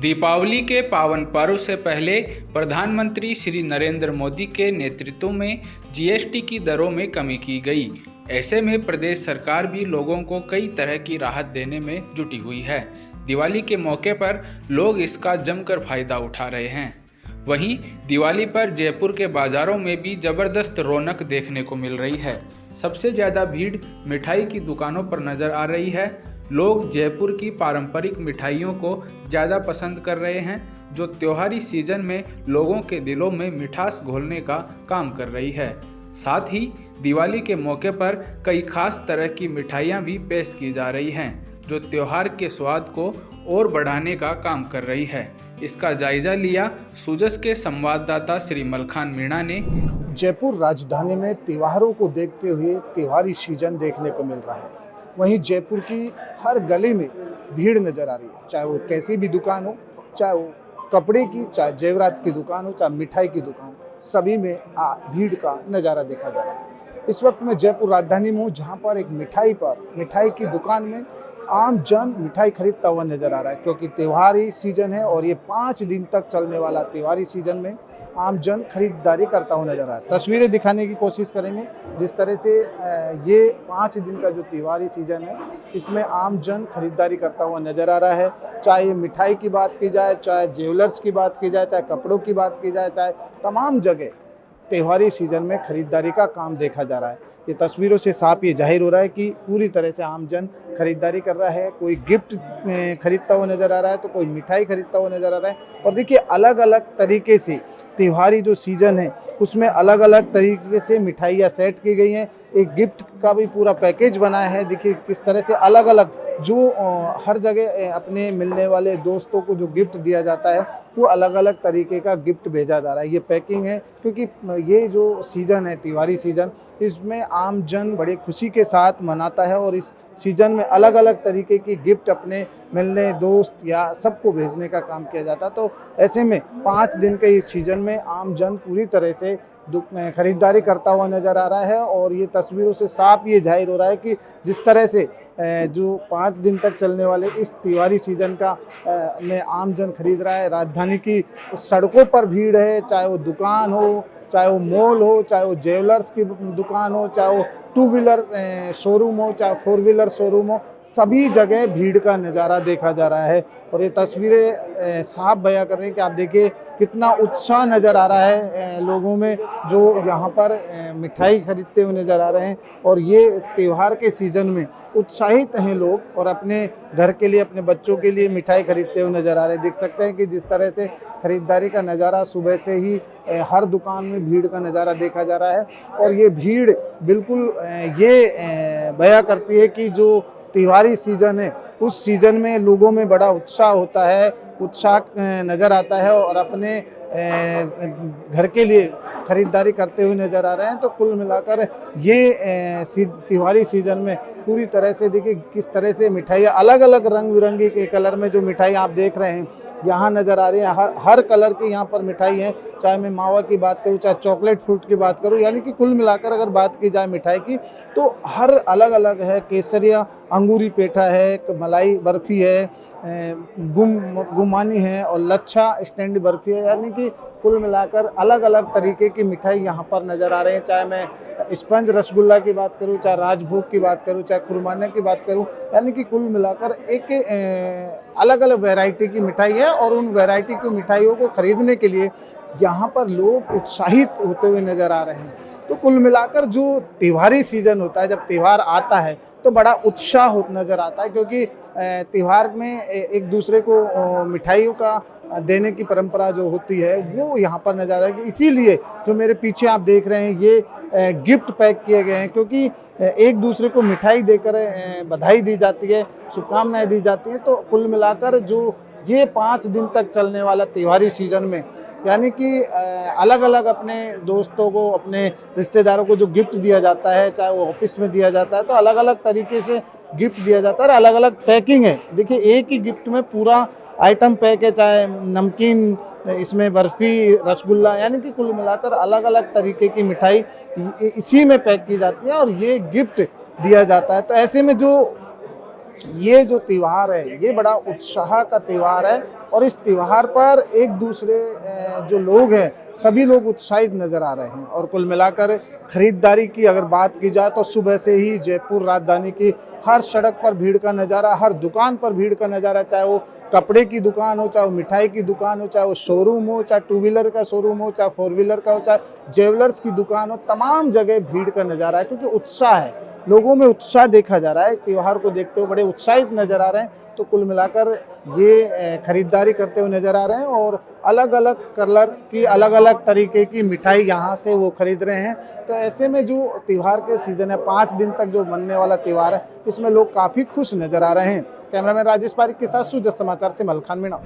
दीपावली के पावन पर्व से पहले प्रधानमंत्री श्री नरेंद्र मोदी के नेतृत्व में जीएसटी की दरों में कमी की गई। ऐसे में प्रदेश सरकार भी लोगों को कई तरह की राहत देने में जुटी हुई है। दिवाली के मौके पर लोग इसका जमकर फायदा उठा रहे हैं। वहीं दिवाली पर जयपुर के बाजारों में भी जबरदस्त रौनक देखने को मिल रही है। सबसे ज़्यादा भीड़ मिठाई की दुकानों पर नज़र आ रही है। लोग जयपुर की पारंपरिक मिठाइयों को ज़्यादा पसंद कर रहे हैं, जो त्योहारी सीजन में लोगों के दिलों में मिठास घोलने का काम कर रही है। साथ ही दिवाली के मौके पर कई खास तरह की मिठाइयाँ भी पेश की जा रही हैं, जो त्योहार के स्वाद को और बढ़ाने का काम कर रही है। इसका जायजा लिया सूजस के संवाददाता श्री मलखान मीणा ने। जयपुर राजधानी में त्योहारों को देखते हुए त्योहारी सीजन देखने को मिल रहा है। वहीं जयपुर की हर गली में भीड़ नजर आ रही है, चाहे वो कैसी भी दुकान हो, चाहे वो कपड़े की, चाहे जेवरात की दुकान हो, चाहे मिठाई की दुकान, सभी में भीड़ का नज़ारा देखा जा रहा है। इस वक्त मैं जयपुर राजधानी में हूँ, जहाँ पर एक मिठाई की दुकान में आम जन मिठाई खरीदता हुआ नजर आ रहा है, क्योंकि त्योहारी सीजन है और ये 5 दिन तक चलने वाला त्योहारी सीजन में आम जन खरीदारी करता हुआ नजर आ रहा है। तस्वीरें दिखाने की कोशिश करेंगे जिस तरह से ये 5 दिन का जो त्योहारी सीजन है, इसमें आम जन खरीदारी करता हुआ नजर आ रहा है। चाहे ये मिठाई की बात की जाए, चाहे ज्वेलर्स की बात की जाए, चाहे कपड़ों की बात की जाए, चाहे तमाम जगह त्योहारी सीजन में खरीदारी का काम देखा जा रहा है। ये तस्वीरों से साफ ये जाहिर हो रहा है कि पूरी तरह से आम जन खरीदारी कर रहा है। कोई गिफ्ट खरीदता हुआ नजर आ रहा है, तो कोई मिठाई खरीदता हुआ नजर आ रहा है। और देखिए, अलग अलग तरीके से त्योहारी जो सीजन है उसमें अलग अलग तरीके से मिठाइयाँ सेट की गई हैं। एक गिफ्ट का भी पूरा पैकेज बनाया है। देखिए किस तरह से अलग अलग जो हर जगह अपने मिलने वाले दोस्तों को जो गिफ्ट दिया जाता है, वो अलग अलग तरीके का गिफ्ट भेजा जा रहा है। ये पैकिंग है, क्योंकि ये जो सीज़न है त्योहारी सीज़न, इसमें आम जन बड़े खुशी के साथ मनाता है और इस सीजन में अलग अलग तरीके की गिफ्ट अपने मिलने दोस्त या सबको भेजने का काम किया जाता है। तो ऐसे में 5 दिन के इस सीजन में आम जन पूरी तरह से खरीदारी करता हुआ नज़र आ रहा है। और ये तस्वीरों से साफ ये जाहिर हो रहा है कि जिस तरह से जो 5 दिन तक चलने वाले इस त्योहारी सीजन का में आम जन खरीद रहा है। राजधानी की सड़कों पर भीड़ है, चाहे वो दुकान हो, चाहे वो मॉल हो, चाहे वो ज्वेलर्स की दुकान हो, चाहे वो 2 व्हीलर शोरूम हो, चाहे 4 व्हीलर शोरूम हो, सभी जगह भीड़ का नज़ारा देखा जा रहा है। और ये तस्वीरें साफ बयां कर रही हैं कि आप देखिए कितना उत्साह नज़र आ रहा है लोगों में, जो यहाँ पर मिठाई खरीदते हुए नज़र आ रहे हैं। और ये त्यौहार के सीज़न में उत्साहित हैं लोग और अपने घर के लिए, अपने बच्चों के लिए मिठाई खरीदते हुए नज़र आ रहे हैं। देख सकते हैं कि जिस तरह से खरीदारी का नज़ारा सुबह से ही हर दुकान में भीड़ का नज़ारा देखा जा रहा है। और ये भीड़ बिल्कुल ये बयां करती है कि जो त्योहारी सीज़न है, उस सीज़न में लोगों में बड़ा उत्साह होता है, उत्साह नज़र आता है और अपने घर के लिए खरीदारी करते हुए नज़र आ रहे हैं। तो कुल मिलाकर ये त्योहारी सीज़न में पूरी तरह से देखिए किस तरह से मिठाइयाँ अलग अलग रंग बिरंगी के कलर में जो मिठाई आप देख रहे हैं यहाँ नज़र आ रही है। हर कलर की यहाँ पर मिठाई है, चाहे मैं मावा की बात करूँ, चाहे चॉकलेट फ्रूट की बात करूँ, यानी कि कुल मिलाकर अगर बात की जाए मिठाई की, तो हर अलग अलग है। केसरिया अंगूरी पेठा है, मलाई बर्फ़ी है, गुमानी है और लच्छा स्टैंड बर्फ़ी है। यानी कि कुल मिलाकर अलग अलग तरीके की मिठाई यहाँ पर नज़र आ रहे हैं। चाहे मैं स्पंज रसगुल्ला की बात करूँ, चाहे राजभोग की बात करूँ, चाहे खुरमाने की बात करूँ, यानी कि कुल मिलाकर एक अलग अलग वैरायटी की मिठाई है। और उन वैरायटी की मिठाइयों को खरीदने के लिए यहाँ पर लोग उत्साहित होते हुए नज़र आ रहे हैं। तो कुल मिलाकर जो त्योहारी सीज़न होता है, जब त्यौहार आता है तो बड़ा उत्साह नज़र आता है, क्योंकि त्यौहार में एक दूसरे को मिठाइयों का देने की परंपरा जो होती है वो यहाँ पर नज़र आएगी। इसीलिए जो मेरे पीछे आप देख रहे हैं ये गिफ्ट पैक किए गए हैं, क्योंकि एक दूसरे को मिठाई देकर बधाई दी जाती है, शुभकामनाएं दी जाती हैं। तो कुल मिलाकर जो ये 5 दिन तक चलने वाला त्योहारी सीज़न में, यानी कि अलग अलग अपने दोस्तों को, अपने रिश्तेदारों को जो गिफ्ट दिया जाता है, चाहे वो ऑफिस में दिया जाता है, तो अलग अलग तरीके से गिफ्ट दिया जाता है और अलग अलग पैकिंग है। देखिए एक ही गिफ्ट में पूरा आइटम पैक है, चाहे नमकीन, इसमें बर्फ़ी, रसगुल्ला, यानी कि कुल मिलाकर अलग अलग तरीके की मिठाई इसी में पैक की जाती है और ये गिफ्ट दिया जाता है। तो ऐसे में ये जो त्यौहार है ये बड़ा उत्साह का त्यौहार है। और इस त्यौहार पर एक दूसरे जो लोग हैं सभी लोग उत्साहित नज़र आ रहे हैं। और कुल मिलाकर खरीदारी की अगर बात की जाए तो सुबह से ही जयपुर राजधानी की हर सड़क पर भीड़ का नज़ारा, हर दुकान पर भीड़ का नज़ारा, चाहे वो कपड़े की दुकान हो, चाहे वो मिठाई की दुकान हो, चाहे वो शोरूम हो, चाहे टू व्हीलर का शोरूम हो, चाहे फोर व्हीलर का हो, चाहे ज्वेलर्स की दुकान हो, तमाम जगह भीड़ का नज़ारा है क्योंकि उत्साह है, लोगों में उत्साह देखा जा रहा है। त्यौहार को देखते हुए बड़े उत्साहित नज़र आ रहे हैं। तो कुल मिलाकर ये खरीदारी करते हुए नज़र आ रहे हैं और अलग अलग कलर की अलग अलग तरीके की मिठाई यहाँ से वो खरीद रहे हैं। तो ऐसे में जो त्यौहार के सीज़न है, 5 दिन तक जो मनने वाला त्यौहार है, इसमें लोग काफ़ी खुश नज़र आ रहे हैं। कैमरामैन राजेश पारिक के साथ सुजस समाचार से मलखान मीणा।